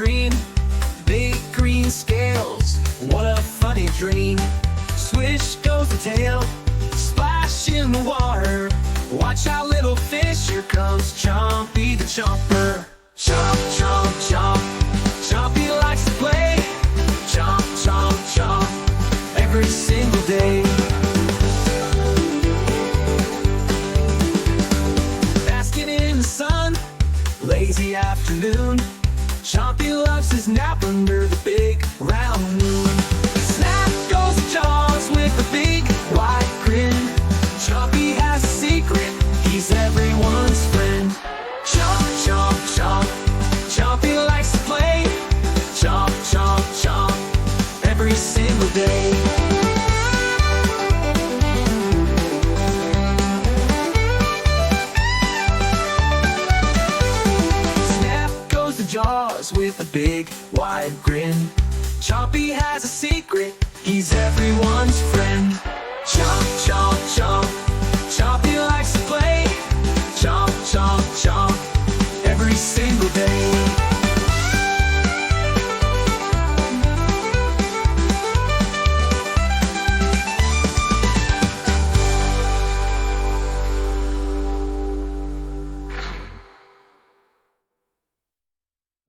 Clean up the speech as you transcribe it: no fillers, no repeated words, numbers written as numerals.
stream. Big green scales, what a funny dream. Swish goes the tail, splash in the water. Watch out, little fish, here comes Chompy the chomper. Chomp, chomp, chomp, Chompy likes to play. Chomp, chomp, chomp, every single day. Basking in the sun, lazy afternoon. Chompy loves his nap under the big round moon. Snap goes the jaws with a big wide grin. Chompy has a secret, he's everyone's friend. Chomp, chomp, chomp, Chompy likes to play. Chomp, chomp, chomp, every single day. Jaws with a big wide grin. Chompy has a secret, he's everyone's friend. Chomp, chomp.